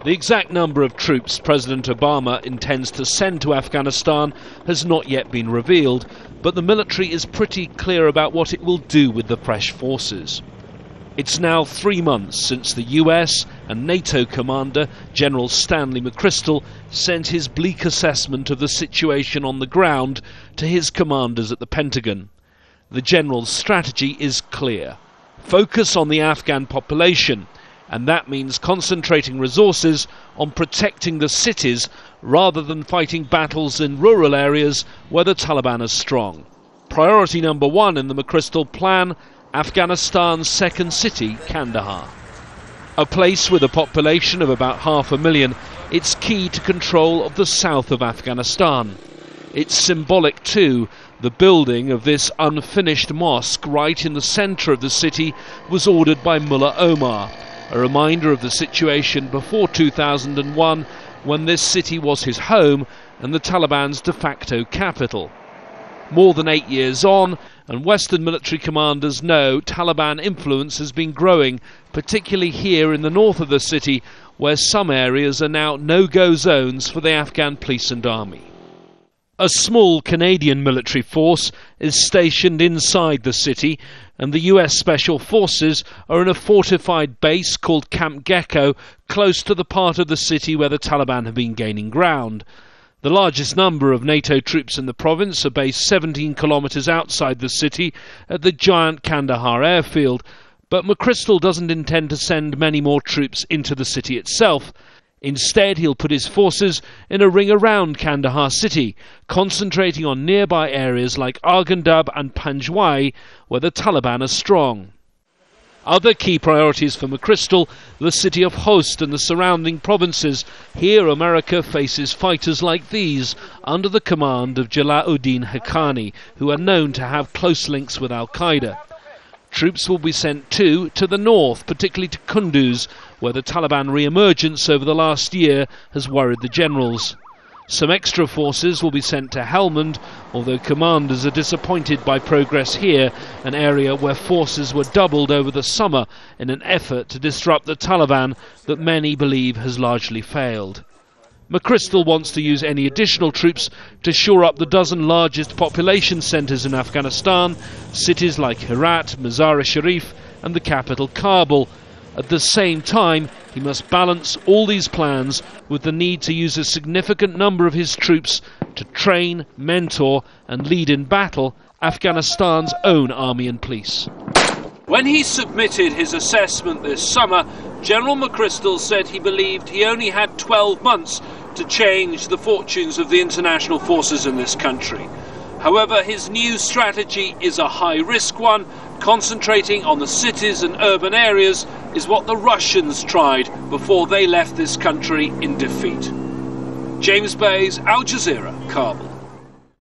The exact number of troops President Obama intends to send to Afghanistan has not yet been revealed, but the military is pretty clear about what it will do with the fresh forces. It's now 3 months since the US and NATO commander, General Stanley McChrystal, sent his bleak assessment of the situation on the ground to his commanders at the Pentagon. The general's strategy is clear. Focus on the Afghan population, and that means concentrating resources on protecting the cities rather than fighting battles in rural areas where the Taliban are strong. Priority number 1 in the McChrystal plan: Afghanistan's second city, Kandahar. A place with a population of about 500,000, it's key to control of the south of Afghanistan. It's symbolic too. The building of this unfinished mosque right in the centre of the city was ordered by Mullah Omar, a reminder of the situation before 2001, when this city was his home and the Taliban's de facto capital. More than 8 years on, and Western military commanders know Taliban influence has been growing, particularly here in the north of the city, where some areas are now no-go zones for the Afghan police and army. A small Canadian military force is stationed inside the city, and the US Special Forces are in a fortified base called Camp Gecko, close to the part of the city where the Taliban have been gaining ground. The largest number of NATO troops in the province are based 17 kilometres outside the city at the giant Kandahar airfield, but McChrystal doesn't intend to send many more troops into the city itself. Instead, he'll put his forces in a ring around Kandahar city, concentrating on nearby areas like Arghandab and Panjwai, where the Taliban are strong. Other key priorities for McChrystal: the city of Khost and the surrounding provinces. Here America faces fighters like these, under the command of Jalauddin Haqqani, who are known to have close links with Al-Qaeda. Troops will be sent too to the north, particularly to Kunduz, where the Taliban re-emergence over the last year has worried the generals. Some extra forces will be sent to Helmand, although commanders are disappointed by progress here, an area where forces were doubled over the summer in an effort to disrupt the Taliban that many believe has largely failed. McChrystal wants to use any additional troops to shore up the dozen largest population centres in Afghanistan, cities like Herat, Mazar-e-Sharif and the capital Kabul. At the same time, he must balance all these plans with the need to use a significant number of his troops to train, mentor and lead in battle Afghanistan's own army and police. When he submitted his assessment this summer, General McChrystal said he believed he only had 12 months to change the fortunes of the international forces in this country. However, his new strategy is a high-risk one. Concentrating on the cities and urban areas is what the Russians tried before they left this country in defeat. James Bays, Al Jazeera, Kabul.